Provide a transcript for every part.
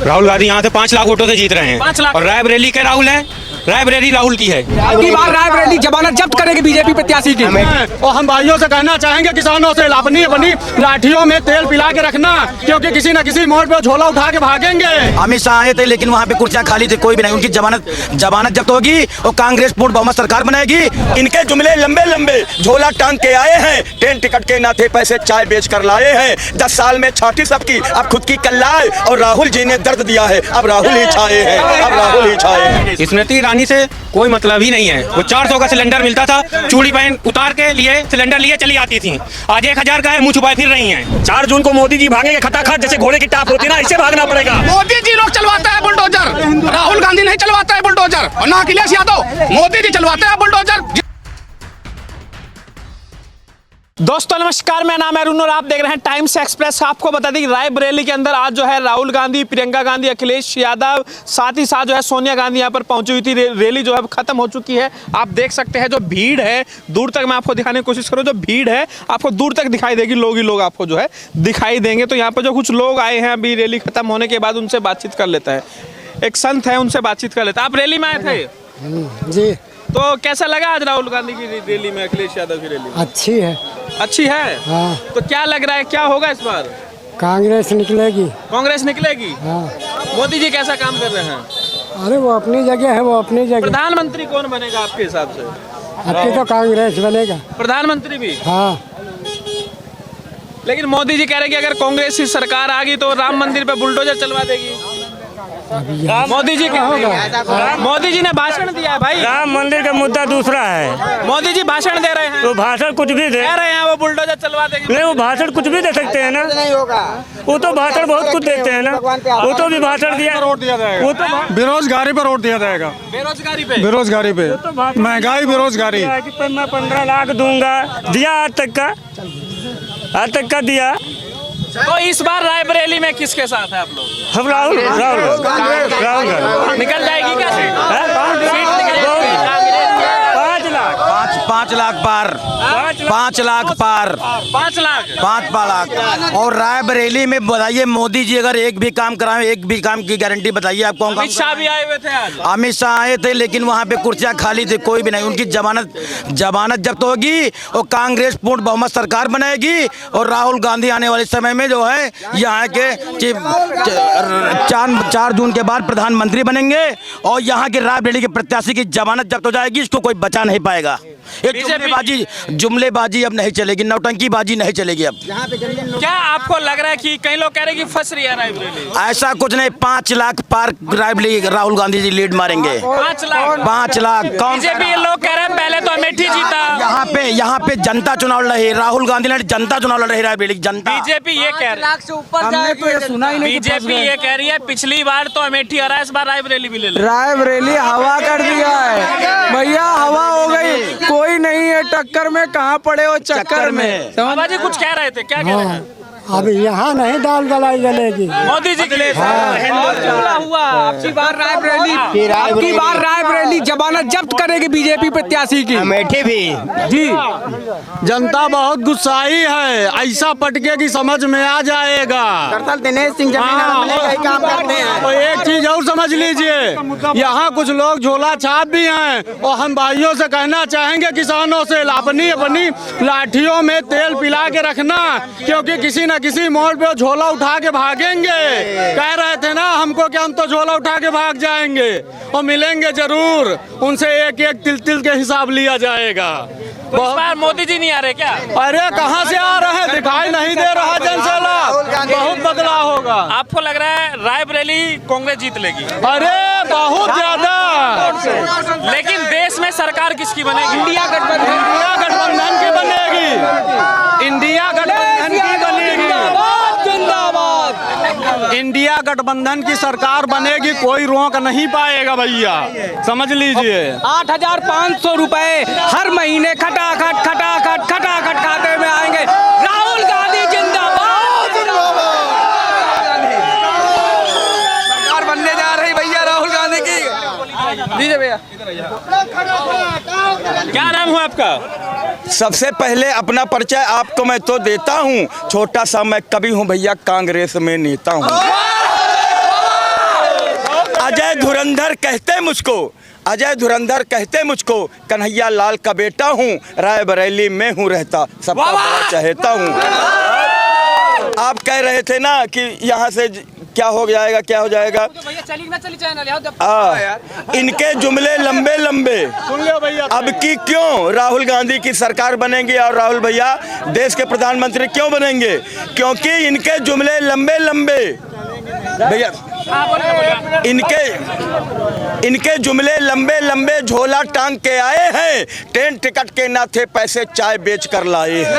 राहुल गांधी यहाँ से 5 लाख वोटों से जीत रहे हैं। 5 लाख। और रायबरेली के राहुल है, रायबरेली राहुल की है। अब की बार रायबरेली जमानत जब्त करेगी बीजेपी प्रत्याशी की। और हम भाइयों से कहना चाहेंगे किसानों से अपनी अपनी लाठियों में तेल पिला के रखना, क्योंकि किसी न किसी मोड़ पे झोला उठा के भागेंगे। अमित शाह आए थे लेकिन वहाँ पे कुर्सियां खाली थी, कोई भी नहीं। उनकी जमानत जब्त होगी और कांग्रेस पूर्ण बहुमत सरकार बनाएगी। इनके जुमले लंबे लंबे, झोला टांग के आए हैं, ट्रेन टिकट के ना थे पैसे चाय बेच कर लाए हैं। 10 साल में छाती सबकी, अब खुद की कल्लाए। और राहुल जी ने दर्द दिया है, अब राहुल ही छाए हैं, अब राहुल ही छाए हैं। स्मृति ईरानी से कोई मतलब ही नहीं है। वो 400 का सिलेंडर मिलता था, चूड़ी पहन उतार के लिए सिलेंडर लिए चली आती थी। आज 1000 का है, मुंह छुपाए फिर रही हैं। 4 जून को मोदी जी भागेंगे खटाखट, जैसे घोड़े की टाप होती है ना, इससे भागना पड़ेगा। मोदी जी लोग चलवाता है बुलडोजर, राहुल गांधी नहीं चलवाता है बुलडोजर, और ना अखिलेश यादव, मोदी जी चलवाते हैं बुलडोजर। दोस्तों नमस्कार, मेरा नाम है अरुण और आप देख रहे हैं टाइम्स एक्सप्रेस। आपको बता दें कि रायबरेली के अंदर आज जो है राहुल गांधी, प्रियंका गांधी, अखिलेश यादव, साथ ही साथ जो है सोनिया गांधी यहाँ पर पहुंची हुई थी। रैली जो है खत्म हो चुकी है। आप देख सकते हैं जो भीड़ है, दूर तक मैं आपको दिखाने की कोशिश करूँ, जो भीड़ है आपको दूर तक दिखाई देगी, लोग ही लोग आपको जो है दिखाई देंगे। तो यहाँ पर जो कुछ लोग आए हैं अभी रैली खत्म होने के बाद, उनसे बातचीत कर लेता है। एक संत है, उनसे बातचीत कर लेता है। आप रैली में आए थे जी, तो कैसा लगा आज राहुल गांधी की रैली में, अखिलेश यादव की रैली? अच्छी है। अच्छी है। हाँ, तो क्या लग रहा है, क्या होगा इस बार? कांग्रेस निकलेगी। कांग्रेस निकलेगी। हाँ, मोदी जी कैसा काम कर रहे हैं? अरे वो अपनी जगह है, वो अपनी जगह। प्रधानमंत्री कौन बनेगा आपके हिसाब से? अब की तो कांग्रेस बनेगा। प्रधानमंत्री भी? हाँ, लेकिन मोदी जी कह रहे हैं कि अगर कांग्रेस की सरकार आ गई तो राम मंदिर पे बुलडोजर चलवा देगी। मोदी जी मोदी जी ने भाषण दिया है भाई। राम मंदिर का मुद्दा दूसरा है। मोदी जी भाषण दे रहे हैं, तो भाषण कुछ भी दे, कह रहे हैं वो बुलडोजर चलवा देगी। नहीं वो भाषण कुछ भी दे सकते हैं ना, वो तो भाषण बहुत कुछ देते हैं ना। वो तो भी भाषण दिया, वोट दिया जाएगा, वो तो बेरोजगारी पर वोट दिया जाएगा। बेरोजगारी पे महंगाई, बेरोजगारी। मैं 15 लाख दूंगा, दिया आज तक का दिया। तो इस बार रायबरेली में किसके साथ है आप लोग? हम राहुल निकल जाएगी क्या सीट? 5 लाख पार, 5 लाख पार, 5 लाख, 5 लाख। और रायबरेली में बताइए, मोदी जी अगर एक भी काम कराए, एक भी काम की गारंटी बताइए आप कौन? अमित शाह भी आए हुए थे आज। अमित शाह आए थे लेकिन वहाँ पे कुर्सियां खाली थी, कोई भी नहीं। उनकी जमानत जब्त होगी और कांग्रेस पूर्ण बहुमत सरकार बनाएगी। और राहुल गांधी आने वाले समय में जो है यहाँ के 4 जून के बाद प्रधानमंत्री बनेंगे और यहाँ के रायबरेली के प्रत्याशी की जमानत जब्त हो जाएगी। इसको कोई बचा नहीं पाएगा। जुमलेबाजी अब नहीं चलेगी, नौटंकीबाजी नहीं चलेगी अब। क्या आपको लग रहा है कि कई लोग कह रहे हैं कि फंस रही है रायबरेली? ऐसा कुछ नहीं, 5 लाख पार रायबरेली राहुल गांधी जी लीड मारेंगे। 5 लाख, 5 लाख। कौन बीजेपी लोग कह रहे हैं पहले तो अमेठी जीता। यहाँ पे जनता चुनाव लड़ रही, राहुल गांधी ने जनता चुनाव लड़ रही रायबरेली जनता। बीजेपी ये कह रही है, बीजेपी ये कह रही है पिछली बार तो अमेठी हरा, इस बार रायबरेली भी ले लो। रायबरेली हवा कर दिया है भैया, हवा हो गई, कोई नहीं है टक्कर में, कहाँ पड़े हो चक्कर में। बाबा जी कुछ कह रहे थे, क्या कह रहे हैं? अब यहाँ नहीं दाल गलाई जलेगी। मोदी जी के लिए हुआ आपकी बार रायबरेली जमानत जब्त करेगी बीजेपी प्रत्याशी की। अमेठी भी जी, जनता बहुत गुस्साई है, ऐसा पटके की समझ में आ जाएगा। दिनेश सिंह काम करते हैं। और एक चीज और समझ लीजिए, यहाँ कुछ लोग झोला छाप भी हैं। और हम भाइयों से कहना चाहेंगे किसानों से अपनी अपनी लाठियों में तेल पिला के रखना, क्योंकि किसी न किसी मोड़ पे झोला उठा के भागेंगे। कह रहे थे ना हमको कि हम तो झोला उठा के भाग जाएंगे, और मिलेंगे जरूर। उनसे एक एक तिल तिल के हिसाब लिया जाएगा। तो इस बार मोदी जी नहीं आ रहे क्या? अरे कहाँ से आ रहे हैं, दिखाई नहीं दे रहा जनसैलाब। बहुत बदलाव होगा। आपको लग रहा है रायबरेली कांग्रेस जीत लेगी? अरे बहुत ज्यादा। लेकिन देश में सरकार किसकी बनेगी? इंडिया गठबंधन की बनेगी। इंडिया गठबंधन की बनेगी। इंडिया गठबंधन की सरकार बनेगी, कोई रोक नहीं पाएगा भैया, समझ लीजिए। 8,500 रुपए हर महीने खटाखट खाते में आएंगे। राहुल गांधी जिंदाबाद। सरकार बनने जा रही भैया राहुल गांधी की। दीजिए भैया। क्या नाम हुआ आपका? सबसे पहले अपना परिचय आपको मैं तो देता हूँ, छोटा सा मैं कवि हूँ भैया, कांग्रेस में नेता हूँ। अजय धुरंधर कहते मुझको, अजय धुरंधर कहते मुझको, कन्हैया लाल का बेटा हूँ, रायबरेली में हूँ रहता, सबका बड़ा चहेता हूँ। आप कह रहे थे ना कि यहाँ से क्या हो जाएगा, क्या हो जाएगा। इनके जुमले लंबे लंबे, अब की क्यों राहुल गांधी की सरकार बनेगी और राहुल भैया देश के प्रधानमंत्री क्यों बनेंगे? क्योंकि इनके जुमले लंबे लंबे भैया, इनके जुमले लंबे लंबे, झोला टांग के आए हैं, ट्रेन टिकट के ना थे पैसे, चाय बेच कर लाए हैं।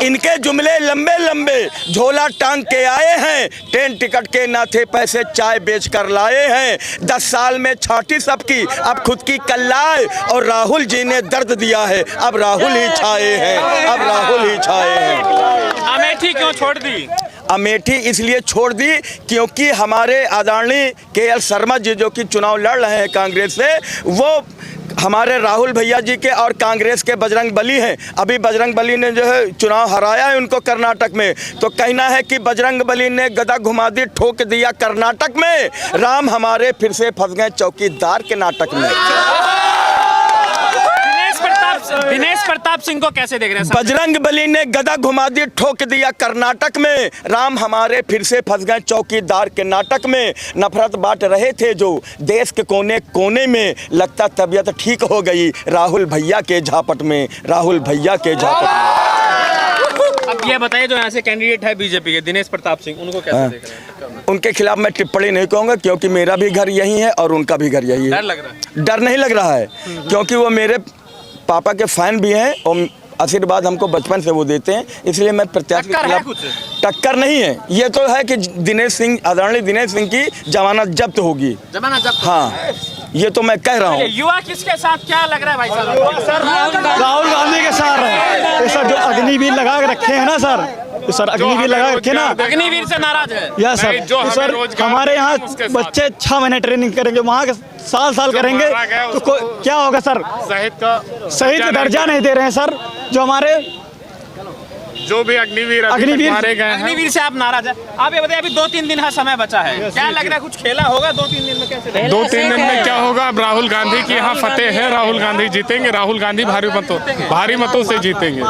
इनके जुमले लंबे लंबे, झोला टांग के आए हैं, ट्रेन टिकट के ना थे पैसे, चाय बेच कर लाए हैं। 10 साल में छाटी सबकी, अब खुद की कल्लाए, और राहुल जी ने दर्द दिया है, अब राहुल ही छाए हैं, अब राहुल ही छाए हैं। अमेठी क्यों छोड़ दी? अमेठी इसलिए छोड़ दी क्योंकि हमारे आदरणीय KL शर्मा जी जो कि चुनाव लड़ रहे हैं कांग्रेस से, वो हमारे राहुल भैया जी के और कांग्रेस के बजरंग बली हैं। अभी बजरंग बली ने जो है चुनाव हराया है उनको कर्नाटक में, तो कहना है कि बजरंग बली ने गदा घुमा दी, ठोक दिया कर्नाटक में, राम हमारे फिर से फंस गए चौकीदार के नाटक में। दिनेश प्रताप सिंह को कैसे देख रहे हैं? बजरंग बली ने गदा घुमा दी, ठोक दिया कर्नाटक में, राम हमारे फिर से फंस गए चौकीदार के नाटक में। नफरत बांट रहे थे जो देश के कोने कोने में, लगता तबीयत ठीक हो गई राहुल भैया के झापट में, राहुल भैया के झापट में। अब ये बताइए, जो यहाँ से कैंडिडेट है बीजेपी के दिनेश प्रताप सिंह, उनको कैसे देख रहे हैं? उनके खिलाफ मैं टिप्पणी नहीं कहूँगा क्योंकि मेरा भी घर यही है और उनका भी घर यही है। डर लग रहा है? डर नहीं लग रहा है क्योंकि वो मेरे पापा के फैन भी हैं और आशीर्वाद हमको बचपन से वो देते हैं, इसलिए मैं प्रत्याशी के खिलाफ। टक्कर नहीं है, ये तो है कि दिनेश सिंह, आदरणीय दिनेश सिंह की जमानत जब्त होगी। जमानत जब्त? हाँ, ये तो मैं कह रहा हूँ। युवा किसके साथ क्या लग रहा है भाई साहब? राहुल गांधी के साथ है सर, जो अग्निवीर लगा के रखे हैं ना सर, तो सर अग्निवीर लगा के रखे ना, अग्निवीर से नाराज है? Yes sir. तो सर हमारे यहाँ बच्चे 6 महीने ट्रेनिंग करेंगे, वहाँ के साल करेंगे, तो क्या होगा सर? शहीद का दर्जा नहीं दे रहे हैं सर, जो हमारे जो भी अग्निवीर मारे गए हैं। अग्निवीर से आप नाराज है? आप ये बताइए, अभी 2-3 दिन का समय बचा है, क्या लग रहा है कुछ खेला होगा 2-3 दिन में? कैसे 2-3 दिन में क्या होगा? अब राहुल गांधी की यहाँ फतेह है, राहुल गांधी जीतेंगे, राहुल गांधी भारी मतों से जीतेंगे।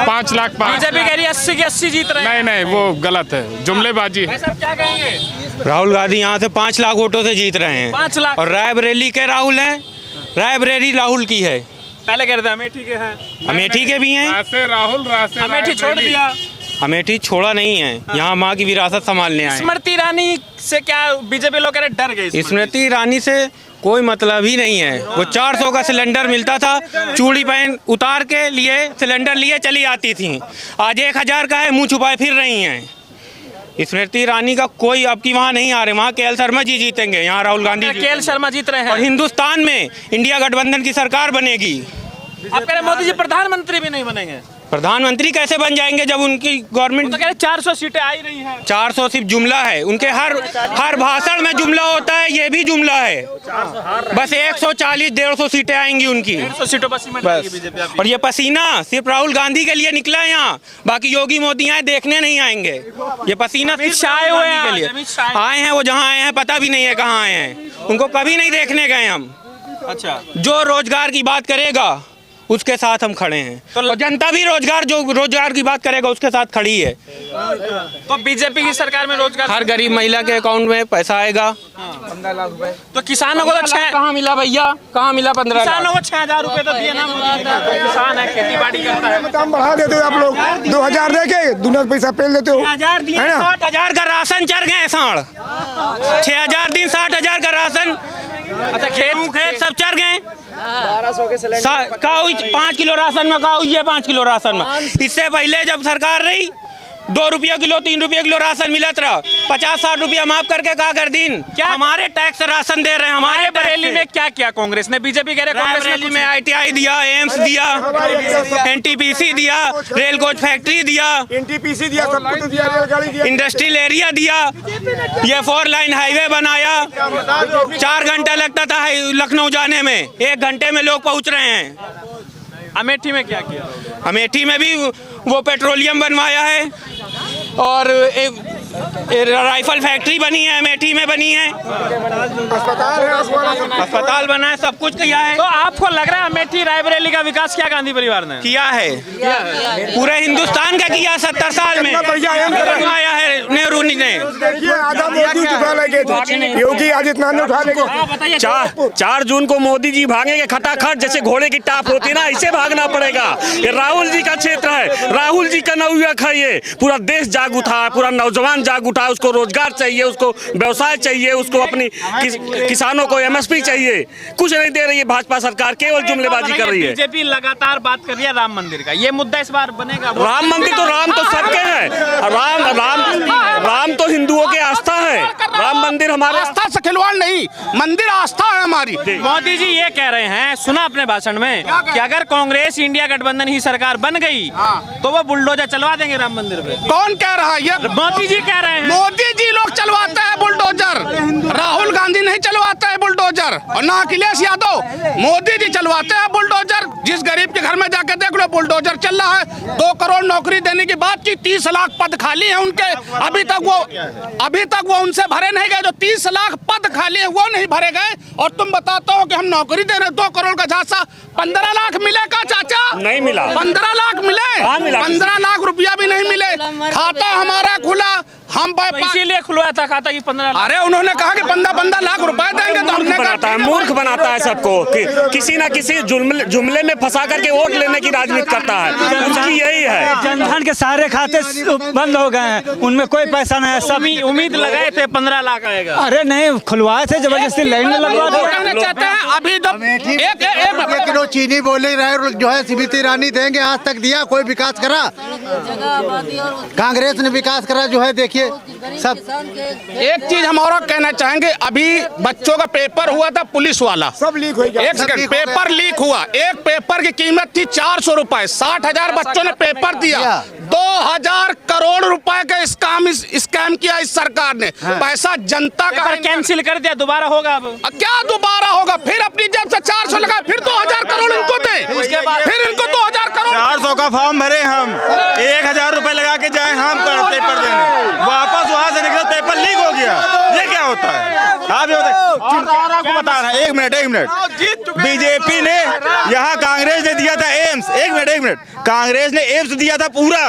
5 लाख। बीजेपी कह रही है 80 की 80 जीत रहे हैं। नहीं, वो गलत है, जुमलेबाजी है। क्या कहेंगे? राहुल गांधी यहाँ से 5 लाख वोटों से जीत रहे हैं। 5 लाख? और रायबरेली के राहुल हैं, रायबरेली राहुल की है। पहले कह रहे थे अमेठी के हैं, अमेठी के भी हैं। राहुल अमेठी छोड़ दिया? अमेठी छोड़ा नहीं है, यहाँ माँ की विरासत संभालने आए। स्मृति ईरानी से क्या बीजेपी लोग कह रहे डर गए? स्मृति ईरानी से कोई मतलब ही नहीं है। वो 400 का सिलेंडर मिलता था, चूड़ी पहन उतार के लिए सिलेंडर लिए चली आती थी। आज 1000 का है, मुंह छुपाए फिर रही हैं। स्मृति ईरानी का कोई अब की वहाँ नहीं आ रहे, वहाँ KL शर्मा जी जीतेंगे, यहाँ राहुल गांधी KL शर्मा जीत रहे हैं। और हिंदुस्तान में इंडिया गठबंधन की सरकार बनेगी। आप कह रहे मोदी जी प्रधानमंत्री भी नहीं बनेंगे? प्रधानमंत्री कैसे बन जाएंगे जब उनकी गवर्नमेंट? तो कह रहे 400 सीटें आई रही हैं। 400 सिर्फ जुमला है उनके, हर भाषण में जुमला होता है, ये भी जुमला है। बस 140-150 सीटें आएंगी उनकी, 150 सीटों पर सीमेंट आएगी बीजेपी। और ये पसीना सिर्फ राहुल गांधी के लिए निकला है यहाँ, बाकी योगी मोदी यहाँ देखने नहीं आएंगे। ये पसीना सिर्फ राहुल गांधी के लिए आए हैं। वो जहाँ आए हैं पता भी नहीं है कहाँ आए हैं, उनको कभी नहीं देखने गए हम। अच्छा, जो रोजगार की बात करेगा उसके साथ हम खड़े हैं, तो जनता भी जो रोजगार की बात करेगा उसके साथ खड़ी है। तो बीजेपी की सरकार में रोजगार, हर गरीब महिला के अकाउंट में पैसा आएगा। 15 लाख रुपए। तो किसानों को तो कहाँ मिला भैया, कहाँ मिला 15 लाख? किसानों को 6000 रुपए तो दिए ना। किसान है, खेती बाड़ी करता है। काम बढ़ा देते हो आप लोग, 2000 देके दुनिया पैसा पेल देते हो। 6000 दिए, 60,000 का राशन चढ़ गए साढ़ 6000 दिन 60,000 का राशन। अच्छा, खेत सब चढ़ गए। 5 किलो राशन में का ये 5 किलो राशन में। इससे पहले जब सरकार रही 2 रुपया किलो 3 रुपया किलो राशन मिलत रहा, 50-60 रुपया माफ करके का कर दिन। क्या हमारे टैक्स राशन दे रहे हैं? हमारे बरेली में क्या किया कांग्रेस ने? बीजेपी कह रहे कांग्रेस में ITI दिया, एम्स दिया, NTPC दिया, रेल कोच फैक्ट्री दिया, NTPC दिया, सब कुछ दिया, रेलगाड़ी दिया, इंडस्ट्रियल एरिया दिया, ये 4 लाइन हाईवे बनाया। 4 घंटा लगता था लखनऊ जाने में, 1 घंटे में लोग पहुंच रहे हैं। अमेठी में क्या किया? अमेठी में भी वो पेट्रोलियम बनवाया है और राइफल फैक्ट्री बनी है, अमेठी में बनी है, अस्पताल बना है, सब कुछ किया है। तो आपको लग रहा है अमेठी रायबरेली का विकास क्या गांधी परिवार ने किया है? पूरे हिंदुस्तान का किया 70 साल में आया है नेहरू ने। देखिए आधा मोदी उठा लेंगे योगी आदित्यनाथ उठा लेंगे। 4 जून को मोदी जी भागेंगे खटाखट, जैसे घोड़े की टाप होती है ना, ऐसे भागना पड़ेगा। ये राहुल जी का क्षेत्र है, राहुल जी का नवयुवक है ये। पूरा देश जाग उठा है, पूरा नौजवान जाग उठा है। उसको रोजगार चाहिए, उसको व्यवसाय चाहिए, उसको अपनी किसानों को MSP चाहिए। कुछ नहीं दे रही है भाजपा सरकार, केवल जुमलेबाजी कर रही है। बीजेपी लगातार बात कर रही है राम मंदिर का, ये मुद्दा इस बार बनेगा। राम मंदिर तो राम तो सबके हैं, राम तो हिंदुओं की आस्था है। राम मंदिर हमारे आस्था से खिलवाड़ नहीं, मंदिर आस्था है हमारी। मोदी जी ये कह रहे हैं, सुना अपने भाषण में, कि अगर कांग्रेस इंडिया गठबंधन ही सरकार बन गई तो वो बुलडोजर चलवा देंगे राम मंदिर पे। कौन कह रहा है ये? मोदी जी कह रहे हैं। मोदी जी लोग चलवाते हैं बुलडोजर, राहुल गांधी नहीं चलवाते हैं बुलडोजर, और ना अखिलेश यादव। मोदी जी चलवाते हैं बुलडोजर। जिस गरीब के घर में जाके देख लो, बुलडोजर चल रहा है। 2 करोड़ नौकरी देने की बात की, 30 लाख पद खाली है उनके, अभी तक वो उनसे भरे नहीं गए। जो 30 लाख पद खाली है वो नहीं भरे गए, और तुम बताते हो कि हम नौकरी दे रहे हैं। 2 करोड़ का झांसा, 15 लाख मिलेगा चाचा? नहीं मिला। 15 लाख मिले? 15 लाख रुपया भी नहीं मिले। खाता हमारा खुला, हम इसीलिए खुलवाया था खाता कि 15 लाख। अरे उन्होंने कहा कि 15 लाख रुपए देंगे, तो हमने बनाता है, मूर्ख बनाता है सबको, किसी ना किसी जुमले में फंसा करके वोट लेने की राजनीति करता है। उसकी यही है। जनधन के सारे खाते बंद हो गए हैं, उनमें कोई पैसा नहीं है। सब उम्मीद लगाए थे 15 लाख आएगा। अरे नहीं, खुलवाए थे जबरदस्ती, लाइन में लगवा दो। चाहते हैं अभी जब एक किलो चीनी बोले रहे जो है स्मृति ईरानी देंगे, आज तक दिया? कोई विकास करा? कांग्रेस ने विकास करा जो है, देखिए सब। एक चीज हम और कहना चाहेंगे, अभी बच्चों का पेपर हुआ था पुलिस वाला, सब लीक हो गया। एक सेकंड, पेपर लीक हुआ। एक पेपर की कीमत थी 400 रुपए, 60,000 बच्चों ने पेपर दिया। 2000 करोड़ रुपए का स्कैम किया इस सरकार ने। पैसा जनता का कैंसिल कर दिया, दोबारा होगा अब? क्या दोबारा होगा? फिर अपनी जेब से 400 लगा, फिर 2000 करोड़ इनको दे, फिर इनको 2000 करोड़। 400 का फॉर्म भरे हम, 1000 रुपए लगा के जाए हम पेपर देने, वापस वहाँ से निकले पेपर लीक हो गया। ये क्या होता है? आप आपको बता रहे हैं, एक मिनट। बीजेपी ने यहाँ, कांग्रेस ने दिया था एम्स, एक मिनट, कांग्रेस ने एम्स दिया था पूरा,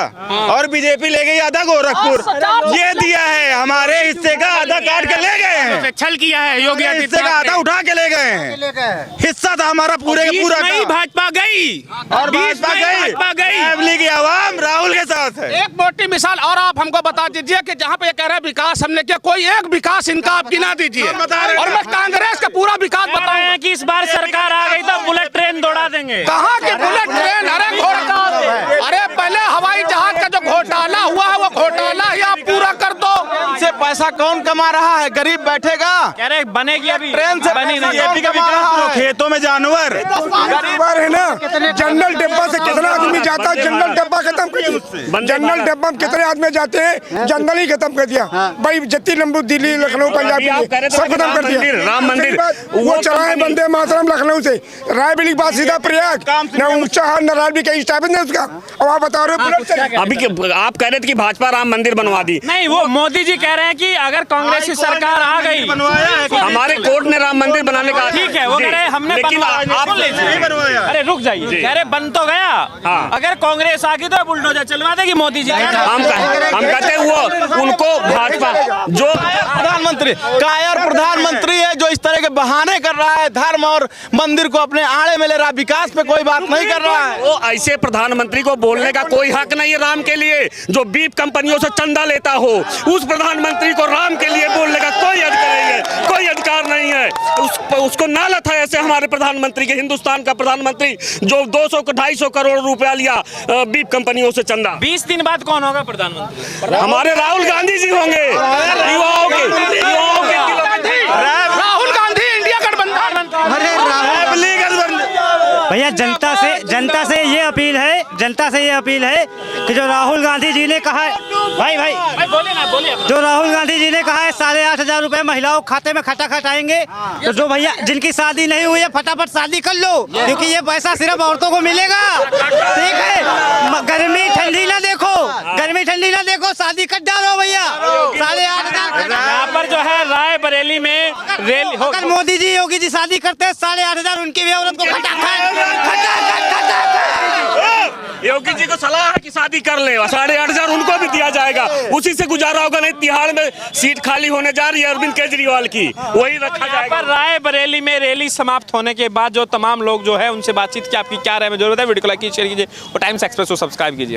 और बीजेपी ले गई आधा गोरखपुर। ये दिया है, हमारे हिस्से का आधा काट के ले गए हैं। छल किया है योगी हिस्से का आधा उठा के ले गए हैं। हिस्सा था हमारा पूरे का पूरा। भाजपा गई, और भाजपा गई, फैमिली की आवाम राहुल के साथ है। एक मोटी मिसाल और आप हमको बता दीजिए कि जहाँ पे ये कह रहे हैं विकास हमने किया, कोई एक विकास इनका आप गिना दीजिए, और मैं कांग्रेस का पूरा विकास बता रहे हैं कि इस बार सरकार आ गई तो बुलेट ट्रेन दौड़ा देंगे। कहाँ की बुलेट ट्रेन? अरे पहले हवाई जहाज का जो घोटाला हुआ है, वो घोटाला ही आप पूरा कर दो। से पैसा कौन कमा रहा है? गरीब बैठेगा। कह रहे बनेगी, अभी ट्रेन से बनी नहीं। खेतों में जानवर है ना, जनरल डिब्बा से कितना आदमी जाता है? जनरल डिब्बा खत्म कर दिया। जनरल डिब्बा में कितने आदमी जाते हैं? जनरल ही खत्म कर दिया भाई। जितनी लंबू दिल्ली, लखनऊ, पंजाब सब खत्म कर दिया। राम मंदिर वो चलाए वंदे मातरम लखनऊ से, रायबरेली के बाद सीधा प्रयाग, न ऊंचा न रायबरेली का स्टाइपेंड है उसका। और आप बता रहे हो अभी आप कह रहे थे कि भाजपा राम मंदिर बनवा दी। नहीं, वो मोदी जी कह रहे हैं कि अगर कांग्रेस की सरकार आ गई, हमारे कोर्ट ने राम मंदिर बनाने का, ठीक है, वो कह रहे हैं हमने बनवाया। अरे रुक जाइए, कह रहे बन तो गया, अगर कांग्रेस आ गई तो बुलडोजर चलवा देगी मोदी जी। हम कहते हैं वो उनको भाजपा जो प्रधानमंत्री कायर प्रधानमंत्री है, जो इस तरह के बहाने कर रहा है, धर्म और मंदिर को अपने आड़े में ले रहा है, विकास पे कोई बात नहीं कर रहा है। वो ऐसे प्रधानमंत्री को बोलने का कोई हक नहीं है राम के लिए। जो बीप कंपनियों से चंदा लेता हो, उस प्रधानमंत्री को राम के लिए बोलने का कोई अधिकार नहीं है, कोई अधिकार नहीं है। उसको नालत है ऐसे हमारे प्रधानमंत्री के, हिंदुस्तान का प्रधानमंत्री जो 200-250 करोड़ रुपया लिया बीप कंपनियों से चंदा। 20 दिन बाद कौन होगा प्रधानमंत्री? हमारे राहुल गांधी जी होंगे। युवाओं के राहुल गांधी इंडिया गठबंधन। भैया भैया जनता से ये अपील है कि जो राहुल गांधी जी ने कहा है भाई बोलिए जो राहुल गांधी जी ने कहा है 8,500 रुपए महिलाओं खाते में खटाखट आएंगे, तो जो भैया जिनकी शादी नहीं हुई है फटाफट शादी कर लो, क्योंकि ये पैसा सिर्फ औरतों को मिलेगा। ठीक है, गर्मी ठंडी ना देखो, शादी कर डालो भैया। 8,500 यहाँ पर जो है रायबरेली में रैली अगर मोदी जी योगी जी शादी करते हैं 8,500 उनकी भी औरत को योगी जी को सलाह है कि शादी कर ले, 8,500 उनको भी दिया जाएगा, उसी से गुजारा होगा। नहीं तिहाड़ में सीट खाली होने जा रही है अरविंद केजरीवाल की, वही रखा जाएगा। रायबरेली में रैली समाप्त होने के बाद जो तमाम लोग जो है उनसे बातचीत की, आपकी क्या राय में जरूरत है, वीडियो को लाइक कीजिए, शेयर कीजिए और टाइम्स एक्सप्रेस को सब्सक्राइब कीजिए।